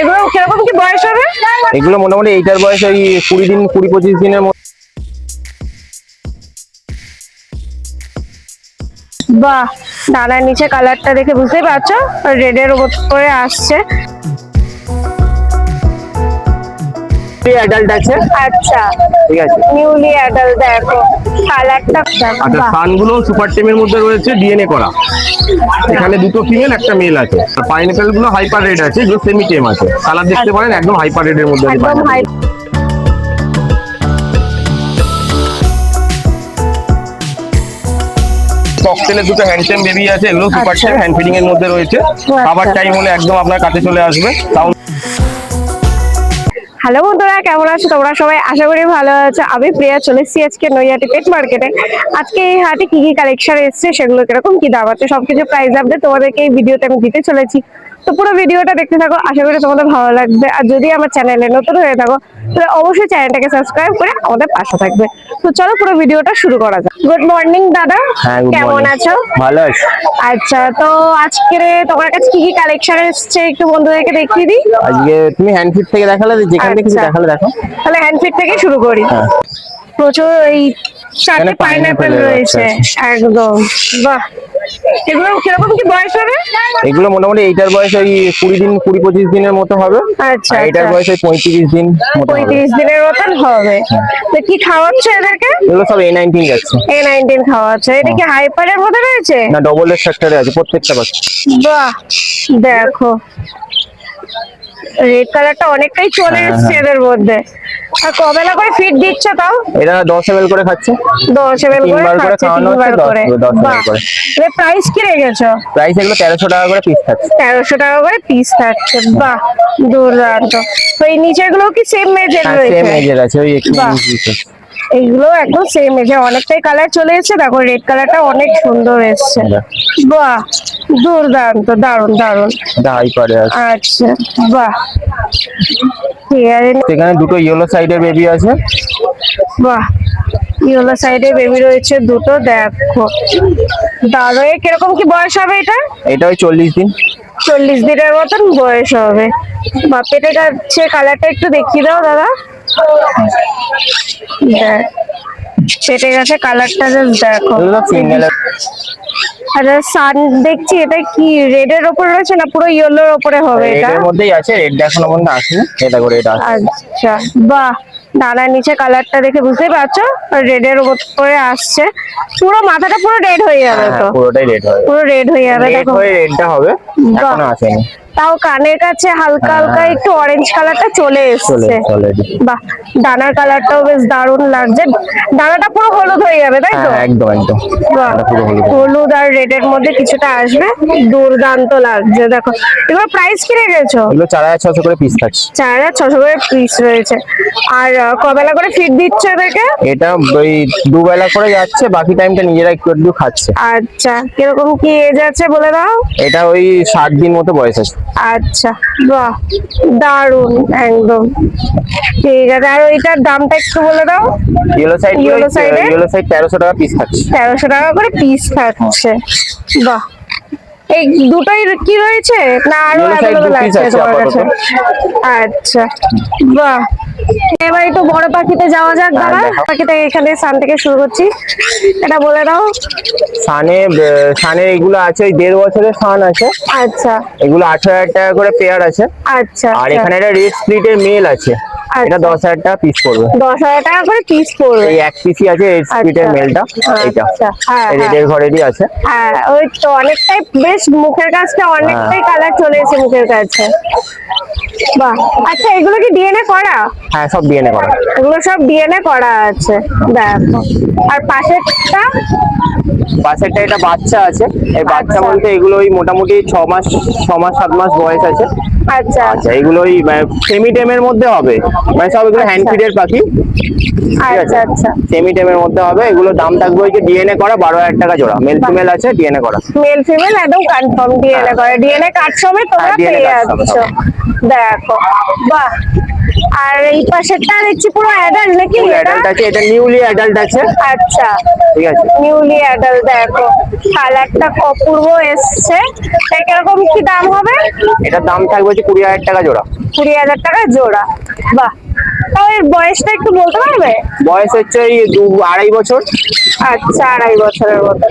এগুলো কিরকম কি বয়স হবে? এগুলো মোটামুটি এইটার বয়স ওই 20 দিন 20-25 দিনের মধ্যে। বাহ, ডানার নিচে কালারটা দেখে বুঝতেই পারছো রেড এর উপরে আসছে। অ্যাডাল্ট আছে। আচ্ছা ঠিক আছে, নিউলি অ্যাডাল্ট। দেখো কালারটা। আচ্ছা বাহ, সানগুলো সুপার টেমের মধ্যে রয়েছে, ডিএনএ করা। এখানে দুটো ফিমেল একটা মেল আছে। পাইনাপেল গুলো হাইপার রেড আছে, এগুলো সেমি টেম আছে। কালার দেখতে পারেন একদম হাইপার রেড এর মধ্যে আছে একদম হাই। ককটেলের দুটো হ্যান্ডটেম বেবি আছে, এগুলো সুপার আচ্ছা। টেম হ্যান্ড ফিডিং এর মধ্যে রয়েছে। খাবার টাইম হলে একদম আপনার কাছে চলে আসবে। তাও হ্যালো বন্ধুরা, কেমন আছো তোমরা সবাই? আশা করি ভালো আছো। আমি প্রিয়া, চলে এসেছি আজকে নৈহাটি পেট মার্কেটে। আজকে এই হাটে কি কি কালেকশন এসেছে, সেগুলো কিরকম কি দাম আছে, সবকিছু প্রাইস আপডেট তোমাদেরকে এই ভিডিওতে আমি দিতে চলেছি। তো পুরো ভিডিওটা দেখতে থাকো, আশা করি তোমাদের ভালো লাগবে। আর যদি আমার চ্যানেলে নতুন হয়ে থাকো তাহলে অবশ্যই চ্যানেলটাকে সাবস্ক্রাইব করে আমাদের পাশে থাকবে। তো চলো পুরো ভিডিওটা শুরু করা যাক। গুড মর্নিং দাদা, হ্যাঁ, good কেমন morning। আছো? ভালো আছে। আচ্ছা, তো আজকে তোমার কাছে কি কি কালেকশন এসেছে একটু বন্ধুদেরকে দেখিয়ে দিই। আজকে তুমি হ্যান্ড ফিড থেকে দেখালে, যেখান থেকে কিছু আচ্ছা। দেখালে দেখো। তাহলে হ্যান্ড ফিড থেকে শুরু করি। হ্যাঁ। প্রচুর এই চারটে এখানে পাইনাপেল pineapple রয়েছে আছে। একদম। বাহ, এগুলো কিরকম কি বয়স হবে? এগুলো মোটামুটি এইটার বয়স ওই 20 দিন 20-25 দিনের মতো হবে। আচ্ছা, আর এটার আচ্ছা। বয়স ওই 35 দিন মতো হবে। 35 দিনের মতন হবে। তো কি খাওয়াচ্ছে এদেরকে? এগুলো সব A19 যাচ্ছে। A19 খাওয়াচ্ছে। এটা কি হাইপারের মধ্যে রয়েছে? না, ডবল এর সেক্টরে আছে প্রত্যেকটা বাচ্চা। বাহ, দেখো রেড কালারটা অনেকটাই চলে হ্যাঁ, এসছে হ্যাঁ। এদের মধ্যে। আর কবেলা করে ফিড দিচ্ছ তাও? এরা 10 ml করে খাচ্ছে। 10 ml করে 3 বার করে খাচ্ছে, খাওয়ানো হচ্ছে, 3 বার করে। 10 ml বাহ, করে। এর প্রাইস কি রেখেছো? প্রাইস এগুলো 1300 টাকা করে পিস থাকছে। 1300 টাকা করে পিস থাকছে। বাহ, দুর্দান্ত। তো এই নিচের গুলো কি সেম মেজের হ্যাঁ, রয়েছে? সেম এজের আছে, ওই একটু বাহ। নিচে। এইগুলো একদম সেম এজে, অনেকটাই কালার চলে এসেছে। দেখো রেড কালারটা অনেক সুন্দর এসছে। বাহ, দুর্দান্ত, দারুন দারুন। এটা হাইপারে আছে। আচ্ছা, বাহ, ঠিক আছে। এখানে দুটো ইয়েলো সাইডের বেবি আছে। বাহ, ইয়েলো সাইডে বেবি রয়েছে দুটো। দেখো দাঁড়োয় কিরকম কি বয়স হবে এটা? এটা ওই 40 দিন। 40 দিনের মতন বয়স হবে। বা পেটে কাছে কালারটা একটু দেখিয়ে দাও দাদা। দেখ, পেটে গেছে কালারটা জাস্ট দেখো। এগুলো সিঙ্গেল। আচ্ছা, সান দেখছি এটা কি রেড এর উপরে রয়েছে না পুরো ইয়েলোর উপরে হবে এটা? এটার মধ্যেই আছে, রেড এখনো পর্যন্ত আসেনি। এটা করে এটা আছে। আচ্ছা, বাহ, ডানার নিচে কালারটা দেখে বুঝতেই পারছো রেড এর উপরে আসছে। পুরো মাথাটা পুরো রেড হয়ে যাবে তো? হ্যাঁ, পুরোটাই রেড হবে। পুরো রেড হয়ে যাবে। রেড দেখো হয়ে রেডটা হবে, এখনো আসেনি। তাও কানের কাছে হালকা হালকা একটু অরেঞ্জ কালারটা চলে এসেছে। বাহ, ডানার কালারটাও বেশ দারুণ লাগছে। ডানাটা পুরো হলুদ হয়ে যাবে তাই তো? হ্যাঁ, একদম একদম। বাহ, এটা পুরো হলুদ। হলুদ আর রেড এর মধ্যে কিছুটা আসবে। দুর্দান্ত লাগছে। দেখো এগুলো প্রাইস কি রেখেছো? এগুলো 4600 করে পিস থাকছে। 4600 করে পিস রয়েছে। আর কবেলা করে ফিড দিচ্ছ এদেরকে? এটা ওই দুবেলা করে যাচ্ছে, বাকি টাইমটা নিজেরা একটু একটু খাচ্ছে। আচ্ছা, কিরকম কি এজ আছে বলে দাও। এটা ওই 60 দিন মতো বয়স আছে। আচ্ছা, বাহ, দারুন একদম। ঠিক আছে, আর ওইটার দামটা একটু বলে দাও। ইয়েলো সাইড, Yellow side এ? ইয়েলো সাইড 1300 টাকা পিস থাকছে। 1300 টাকা করে পিস থাকছে। বাহ, এই দুটোই কি রয়েছে না আরো Yellow side অ্যাভেলেবল দু piece আছে আছে তোমার আপাতত। কাছে? আচ্ছা, বাহ। এবার একটু বড় পাখিতে যাওয়া যাক দাদা। দেখাও। পাখিতে এখানে সান থেকে শুরু করছি, এটা বলে দাও। সানে এগুলো আছে ওই 1.5 বছরের সান আছে। আচ্ছা, এগুলো 8000 টাকা করে পেয়ার আছে। আচ্ছা, আর এখানে একটা রেড স্প্লিটের মেল আছে, এটা 10,000 টাকা পিস পড়বে। 10,000 টাকা করে পিস পড়বে। এই এক পিসই আছে রেড স্প্লিটের মেলটা। এটা আচ্ছা, হ্যাঁ, রেডের ঘরেরই আছে। হ্যাঁ, ওই তো অনেকটাই বেশ মুখের কাছটা অনেকটাই কালার চলে এসেছে মুখের কাছে। বাহ, আচ্ছা এগুলো কি ডিএনএ করা? হ্যাঁ, সব ডিএনএ করা। এগুলো সব ডিএনএ করা আছে। দেখো, আর পাশেরটা? পাশেরটা এটা বাচ্চা আছে। এই বাচ্চা আচ্ছা। বলতে এগুলো ওই মোটামুটি 6 মাস 7 মাস বয়স আছে। আচ্ছা, আচ্ছা, এগুলো ওই সেমি টেমের মধ্যে হবে, মানে সব এগুলো হ্যান্ড ফিডের পাখি। আচ্ছা, আচ্ছা। সেমি টেমের মধ্যে হবে। এগুলো দাম থাকবে ওই যে ডিএনএ করা 12,000 টাকা জোড়া। মেল ফিমেল আছে, ডিএনএ করা। মেল ফিমেল একদম কনফার্ম ডিএনএ করে। ডিএনএ কার্ড সমেত তোমরা হ্যাঁ, DNA পেয়ে card যাচ্ছ। সমেত। দেখো, বাহ, আর এই পাশেরটা দেখছি পুরো অ্যাডাল্ট নাকি এটা? অ্যাডাল্ট আছে, এটা নিউলি অ্যাডাল্ট আছে। আচ্ছা, ঠিক আছে, নিউলি অ্যাডাল্ট। দেখো কালারটা অপূর্ব এসছে। এটা কিরকম কি দাম হবে? এটার দাম থাকবে হচ্ছে 20,000 টাকা জোড়া। 20,000 টাকা জোড়া। বাহ, তাও এর বয়সটা একটু বলতে পারবে? বয়স হচ্ছে এই 2-2.5 বছর। আচ্ছা, 2.5 বছরের মতো।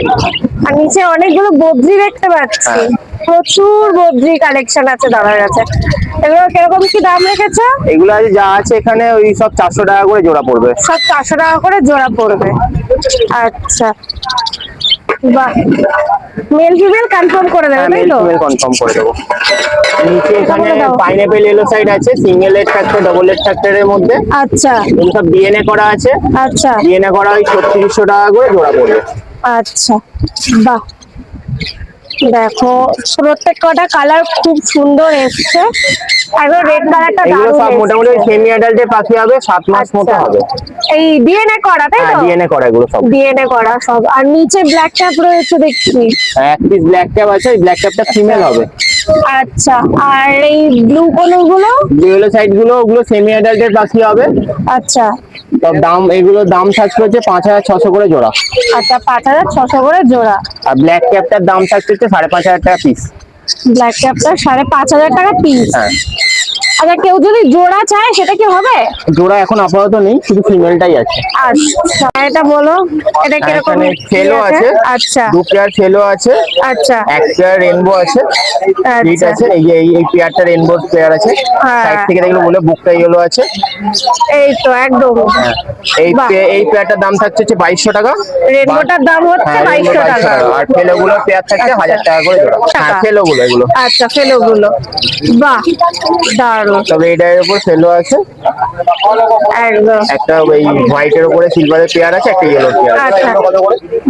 আর নিচে অনেকগুলো বদ্রি দেখতে পাচ্ছি। হ্যাঁ। প্রচুর বদ্রি কালেকশন আছে দাদার কাছে। এগুলো কিরকম কি দাম রেখেছো? এগুলো আছে যা আছে এখানে ওই সব 400 টাকা করে জোড়া পড়বে। সব 400 টাকা করে জোড়া পড়বে। আচ্ছা, বাহ, মেল ফিমেল কনফার্ম করে দেবে তাই তো? কনফার্ম করে দেবো। নিচে এখানে বলে দাও। পাইনাপেল ইয়েলো সাইড আছে, single leg factor, double leg ফ্যাক্টরের মধ্যে। আচ্ছা এগুলো সব ডিএনএ করা আছে। আচ্ছা ডিএনএ করা ওই 3600 টাকা করে জোড়া পড়বে। আচ্ছা, বাহ, দেখো প্রত্যেক কটা কালার খুব সুন্দর এসছে। একদম রেড কালারটা এগুলো দারুণ সব মোটামুটি এসছে। সেমি অ্যাডাল্টের পাখি হবে, 7 মাস মতো আচ্ছা। হবে। এই ডিএনএ করা তাই হ্যাঁ, তো? ডিএনএ করা এগুলো সব। ডিএনএ করা সব। আর নিচে ব্ল্যাক ক্যাপ রয়েছে দেখছি। এক পিস ব্ল্যাক ক্যাপ আছে, ওই ব্ল্যাক ক্যাপটা ফিমেল হবে। আচ্ছা, আর এই ব্লু কোনগুলো? ইয়েলো সাইড গুলো ওগুলো সেমি অ্যাডাল্টের পাখি হবে। আচ্ছা তো দাম, এগুলোর দাম থাকছে হচ্ছে 5,600 করে জোড়া। আচ্ছা, 5,600 করে জোড়া। আর ব্ল্যাক ক্যাপটার দাম থাকছে হচ্ছে 5,500 টাকা পিস। ব্ল্যাক ক্যাপটা 5,500 টাকা পিস। হ্যাঁ, আচ্ছা, কেউ যদি জোড়া চায় সেটা কি হবে? জোড়া এখন আপাতত নেই, শুধু ফিমেলটাই আছে। আচ্ছা, এটা বলো, এটা কিরকম এখানে কি ফেলো আছে। আচ্ছা 2 পেয়ার ফেলো আছে। আচ্ছা এক পেয়ার রেনবো আছে। ঠিক আচ্ছা, আছে, এই যে এই পেয়ারটা রেনবো পেয়ার আছে। হ্যাঁ। সাইড থেকে দেখলে বলে বুকটা ইয়েলো আছে। এই তো একদম। হ্যাঁ, বাহ। এই পেয়ারটার দাম থাকছে হচ্ছে 2,200 টাকা। রেনবোটার দাম হচ্ছে হ্যাঁ, 2,200 2,200 টাকা। আর ফেলোগুলো পেয়ার থাকছে আচ্ছা। 1,000 টাকা করে জোড়া। হ্যাঁ, টাকা। ফেলোগুলো এগুলো। আচ্ছা, ফেলোগুলো, বাহ, দারুণ তবে এটার উপর ফেলো আছে। একদম। একটা ওই হোয়াইটের উপরে সিলভারের পেয়ার আছে, একটা ইয়েলো পেয়ার আছে। আচ্ছা,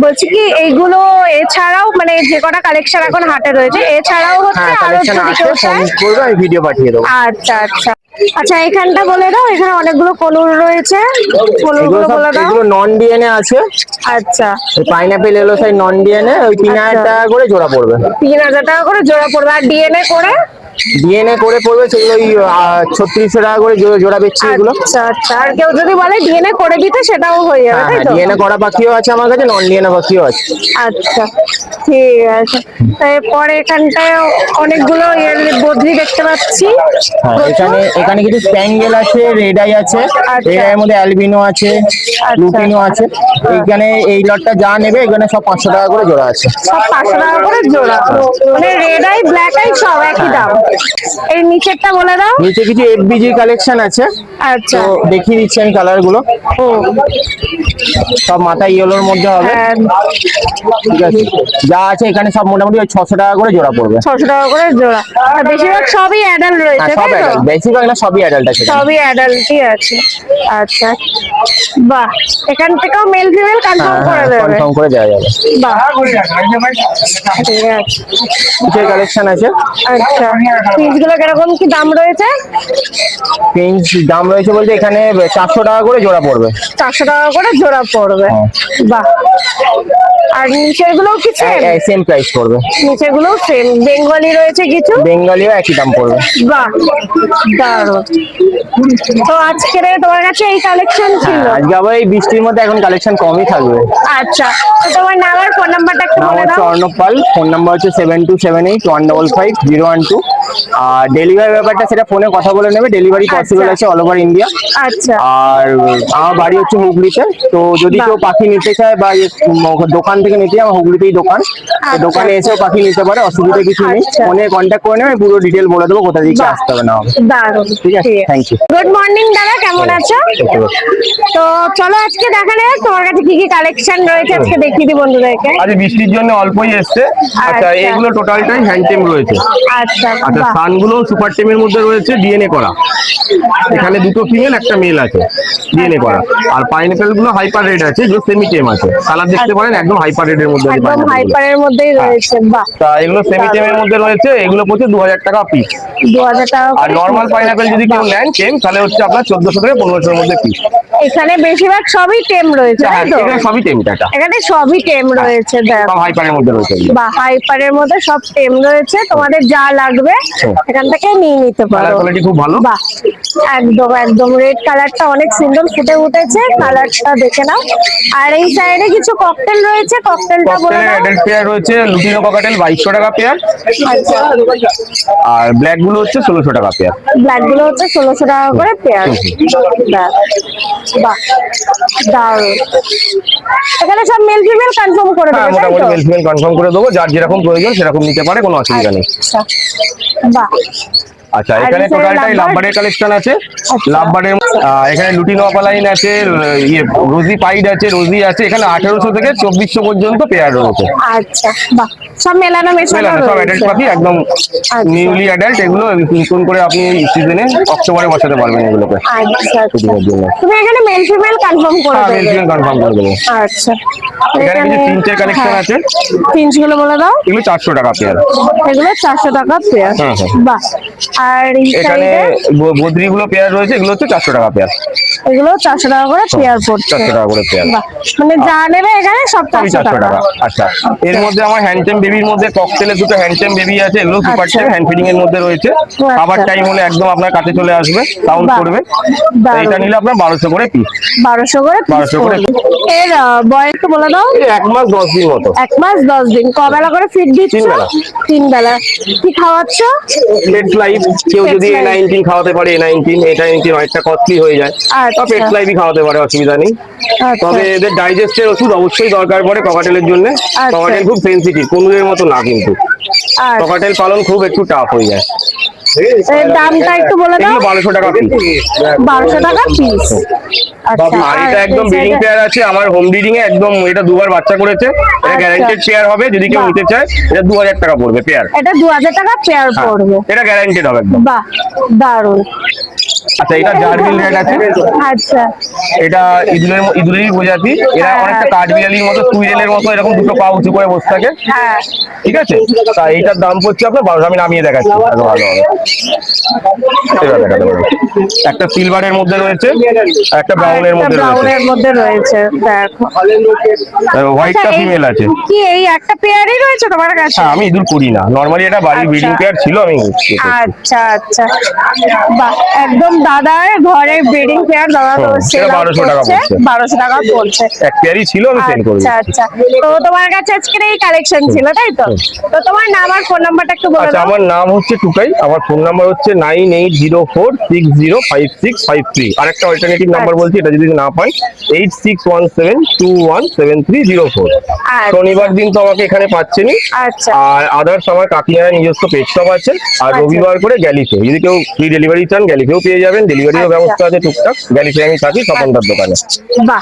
বলছি কি এইগুলো এছাড়াও মানে যে কটা কালেকশন এখন হাটে রয়েছে এছাড়াও হচ্ছে হ্যাঁ, আরো কালেকশন যদি আছে, কেউ ফোন চায়? করবে, আমি ভিডিও পাঠিয়ে দেবো। আচ্ছা আচ্ছা আচ্ছা, এখানটা বলে দাও, এখানে অনেকগুলো কনুর রয়েছে, কনুরগুলো বলে দাও। এগুলো নন ডিএনএ আছে। আচ্ছা, পাইনাপেল এলো সাইড নন ডিএনএ, ওই 3,000 টাকা করে জোড়া পড়বে। 3,000 টাকা করে জোড়া পড়বে। আর ডিএনএ করে? ডিএনএ করে পড়বে সেগুলো ওই 3600 টাকা করে জোড়া বেচছি এগুলো। আচ্ছা আচ্ছা, আর কেউ যদি বলে ডিএনএ করে দিতে সেটাও হয়ে যাবে হ্যাঁ তাই হ্যাঁ, তো? ডিএনএ করা পাখিও আছে আমার কাছে, নন ডিএনএ পাখিও আছে। আচ্ছা, ঠিক আছে। তারপরে এখানটায় অনেকগুলো বদ্রি দেখতে পাচ্ছি। হ্যাঁ, এখানে এখানে কিছু স্প্যাঙ্গেল আছে, রেড আই আছে, আচ্ছা। রেড আইয়ের মধ্যে অ্যালবিনো আছে, লুটিনো আছে। এইখানে এই লটটা যা নেবে এখানে সব 500 টাকা করে জোড়া আছে। সব 500 টাকা করে জোড়া, মানে রেড আই ব্ল্যাক আই সব একই দাম। এই নিচেরটা বলে দাও। নিচে কিছু এফবিজি কালেকশন আছে, আচ্ছা, তো দেখিয়ে দিচ্ছি আমি কালার গুলো। ও সব মাথা ইয়েলোর মধ্যে হবে। হ্যাঁ, ঠিক আছে, যা আছে এখানে সব মোটামুটি ওই 600 টাকা করে জোড়া পড়বে। 600 টাকা করে জোড়া। আর বেশিরভাগ সবই অ্যাডাল্ট হ্যাঁ, রয়েছে সব তাই তো? অ্যাডাল্ট, বেশিরভাগ না সবই অ্যাডাল্ট আছে এখানে। সবই অ্যাডাল্টই আছে। আচ্ছা, বাহ, এখান থেকেও মেল ফিমেল কনফার্ম করে দেবে? কনফার্ম করে দেওয়া যাবে। বাহ, ঠিক আছে। কিসের কালেকশন আছে? আচ্ছা, পিসগুলো কিরকম কি দাম রয়েছে? পেঞ্চ দাম রয়েছে বলতে এখানে 400 টাকা করে জোড়া পড়বে। 400 টাকা করে জোড়া পড়বে। হ্যাঁ। বাহ, আর নিচের গুলো কি সেম? সেম প্রাইস পড়বে। নিচের গুলো সেম। বেঙ্গলি রয়েছে কিছু? বেঙ্গলিও একই দাম পড়বে। বাহ, দারুণ। তো আজকের তোমার কাছে এই কালেকশন ছিল? হ্যাঁ, আজকে আবার এই বৃষ্টির মধ্যে এখন কালেকশন কমই থাকবে। আচ্ছা, তো তোমার নাম আর ফোন নাম্বারটা একটু নাম বলে হচ্ছে দাও। অর্ণব পাল, ফোন নাম্বার হচ্ছে 7278155012। আর ডেলিভারি ব্যাপারটা সেটা ফোনে কথা বলে নেবে, ডেলিভারি পসিবল আছে অল ওভার ইন্ডিয়া। আচ্ছা আর আমার বাড়ি হচ্ছে হুগলিতে, তো যদি কেউ পাখি নিতে চায় বা দোকান থেকে নিতে চায়, আমার হুগলিতেই দোকান, তো দোকানে এসেও পাখি নিতে পারে, অসুবিধা কিছু নেই। আচ্ছা। ফোনে কন্ট্যাক্ট করে নেবে, পুরো ডিটেল বলে দেবো কোথা থেকে বাহ, আসতে হবে না হবে। দারুণ। ঠিক আছে, থ্যাংক ইউ। গুড মর্নিং দাদা, কেমন আছো? তো চলো আজকে দেখানো যাক তোমার কাছে কি কি কালেকশন রয়েছে, আজকে দেখিয়ে দিই বন্ধুদেরকে। আজ বৃষ্টির জন্য অল্পই এসছে। আচ্ছা, আচ্ছা। এইগুলো টোটালটাই হ্যান্ড টেম রয়েছে। আচ্ছা, আচ্ছা, বাহ, সানগুলো সুপার টেমের মধ্যে রয়েছে, ডিএনএ করা। এখানে দুটো ফিমেল একটা মেল আছে, ডিএনএ করা। আর পাইনাপেল গুলো হাইপার রেড আছে, যে সেমি টেম আছে। কালার দেখতে পারেন, একদম হাইপার রেডের মধ্যে আছে একদম pineapple গুলো। হাইপারের মধ্যেই রয়েছে, বাহ। তা এগুলো সেমি টেমের মধ্যে রয়েছে, এগুলো পড়ছে 2000 টাকা পিস। 2000 টাকা আর করে নর্মাল piece। পাইনাপেল যদি কেউ বাহ। নেন টেম, তাহলে হচ্ছে আপনার 1400 থেকে 1500 মধ্যে পিস। এখানে বেশিরভাগ সবই টেম রয়েছে, হ্যাঁ, তাই তো? এখানে সবই টেম এটা। এখানে সবই টেম রয়েছে, দেখো। সব হাইপারের মধ্যে রয়েছে এগুলো। বা হাইপারের মধ্যে সব টেম রয়েছে, তোমাদের যা লাগবে এখান থেকে নিয়ে নিতে কালার পারো। কোয়ালিটি খুব ভালো। বাহ, একদম একদম রেড কালারটা অনেক সুন্দর ফুটে উঠেছে, কালারটা দেখে নাও। আর এই সাইডে কিছু ককটেল রয়েছে, ককটেলটা বলে ককটেলের দাও। অ্যাডাল্ট পেয়ার রয়েছে লুটিনো ককাটেল 2200 টাকা পেয়ার, আচ্ছা, আর ব্ল্যাক গুলো হচ্ছে 1600 টাকা পেয়ার। ব্ল্যাক গুলো হচ্ছে 1600 টাকা করে পেয়ার। বাহ, দারুণ। এখানে সব মেল ফিমেল কনফার্ম করে হ্যাঁ, দেবে, তাই মোটামুটি তো? মেল ফিমেল কনফার্ম করে দেবো, যার যেরকম প্রয়োজন সেরকম নিতে পারে, কোনো অসুবিধা নেই। আচ্ছা, বাহ। আচ্ছা, আর এখানে এই side এ টোটালটাই lovebird? লাভবার্ডের কালেকশন আছে। আচ্ছা। লাভবার্ডের এখানে লুটিনো অপালাইন আছে, রোজি পাইড আছে, রোজি আছে। এখানে 1800 থেকে 2400 পর্যন্ত পেয়ার রয়েছে। আচ্ছা, বাহ, সব মেলানো মেশানো মেলানো সব অ্যাডাল্ট রয়েছে। পাখি, একদম আচ্ছা। Newly adult. এগুলো নতুন করে আপনি সিজনে অক্টোবরে বসাতে পারবেন এগুলোকে আচ্ছা, আচ্ছা। শুটিংয়ের জন্য। তুমি এখানে মেল ফিমেল কনফার্ম করে হ্যাঁ, মেল দেবে। ফিমেল কনফার্ম করে দেবো। আচ্ছা, এখানে কিছু ফিঞ্চের কালেকশন হ্যাঁ, আছে, ফিঞ্চগুলো বলে দাও। এগুলো 400 টাকা পেয়ার। এগুলো 400 টাকা পেয়ার। হ্যাঁ, হ্যাঁ। বাহ। আর এই এখানে সাইডে বদ্রি গুলো পেয়ার রয়েছে, এগুলো হচ্ছে 400 টাকা পেয়ার। এগুলো 400 টাকা করে পেয়ার পড়ছে। 400 টাকা করে পেয়ার। বাহ, মানে যা নেবে এখানে সব সবই 400 400 টাকা। আচ্ছা, এর মধ্যে আমার হ্যান্ডটেম বেবির মধ্যে ককটেলের দুটো হ্যান্ডটেম বেবি আছে, এগুলো সুপার আচ্ছা। টেম হ্যান্ড ফিডিং এর মধ্যে রয়েছে। আচ্ছা। খাবার টাইম হলে একদম আপনার কাছে চলে আসবে, সাউন্ড বাহ, করবে। দারুণ। এইটা নিলে আপনার 1200 করে পিস। 1200 করে piece 1200 করে। পড়বে। এর বয়স একটু বলে দাও। 1 মাস 10 দিন মতো। 1 মাস 10 দিন। কবেলা করে ফিড দিচ্ছ? 3 বেলা। 3 বেলা। কি খাওয়াচ্ছ? পেট লাইফ, কেউ Pets যদি Life। A19 খাওয়াতে পারে, A19 অনেকটা কস্টলি হয়ে যায়, আচ্ছা। পেট লাইফই খাওয়াতে পারে, অসুবিধা নেই। আচ্ছা। তবে এদের ডাইজেস্টের ওষুধ অবশ্যই দরকার পড়ে ককাটেলের জন্য। আচ্ছা। ককাটেল খুব সেনসিটিভ, কোনুরের মতো না কিন্তু। আর ককাটেল পালন খুব একটু টাফ হয়ে যায়। এর দামটা একটু বলে দাও। এগুলো 1200 টাকা পিস। 1200 টাকা পিস। আচ্ছা, আর এটা একদম ব্রিডিং পেয়ার আছে আমার হোম ব্রিডিং এ, একদম এটা দুবার বাচ্চা করেছে। এটা আচ্ছা। গ্যারান্টেড পেয়ার হবে, যদি কেউ বাহ। নিতে চায় এটা 2000 টাকা পড়বে পেয়ার। এটা 2000 টাকা পেয়ার পড়বে। এটা গ্যারান্টেড হবে একদম। বাহ, দারুণ। আচ্ছা, এটা জার্বিল রেড আছে, আচ্ছা, এটা ইঁদুরেরই প্রজাতি। এরা হ্যাঁ, অনেকটা হ্যাঁ। কাঠবিড়ালির মতো, সুইরেলের মতো এরকম দুটো পা উঁচু করে বসে থাকে, হ্যাঁ, ঠিক আছে? তা এইটার দাম পড়ছে আপনার 1200। আমি নামিয়ে দেখাচ্ছি, এত ভালো হবে। এবার দেখাতে পারবো। একটা সিলভারের মধ্যে রয়েছে, একটা ব্রাউনের মধ্যে রয়েছে, ব্রাউনের মধ্যে রয়েছে, দেখো। হোয়াইটটা আচ্ছা, এই- ফিমেল আছে। কি এই একটা পেয়ারই রয়েছে তোমার কাছে? হ্যাঁ, আমি ইঁদুর করি না, নর্মালি এটা বাড়ির আচ্ছা। ব্রিডিং পেয়ার ছিল, আমি ইয়ে করছি। আচ্ছা, আচ্ছা, বাহ, একদম দাদার ঘরের ব্রিডিং পেয়ার দাদা তো হুম, সেল এটা 1200 টাকা পড়ছে। 1200 টাকা পড়ছে। এক পেয়ারই ছিল, আমি সেল করি। আচ্ছা, আচ্ছা। তো তোমার কাছে আজকের এই কালেকশন ছিল, তাই তো? তো তোমার নাম আর ফোন নাম্বারটা একটু বলে আচ্ছা, দাও। আমার নাম হচ্ছে টুকাই, আমার ফোন নাম্বার হচ্ছে 9804605653। আরেকটা অল্টারনেটিভ নাম্বার আচ্ছা। বলছি, এটা যদি না পাই 8617217304। আচ্ছা। শনিবার দিন তো আমাকে এখানে পাচ্ছেনই। আচ্ছা, আর আদার্স আমার কাকিনাড়া নিজস্ব পেট শপ আছে, আর আচ্ছা। রবিবার করে গ্যালিফে, যদি কেউ ফ্রি ডেলিভারি চান গ্যালিফেও পেয়ে যাবেন, ডেলিভারিও আচ্ছা। ব্যবস্থা আছে টুকটাক। গ্যালিফে আমি থাকি স্বপনদার দোকানে। বাহ।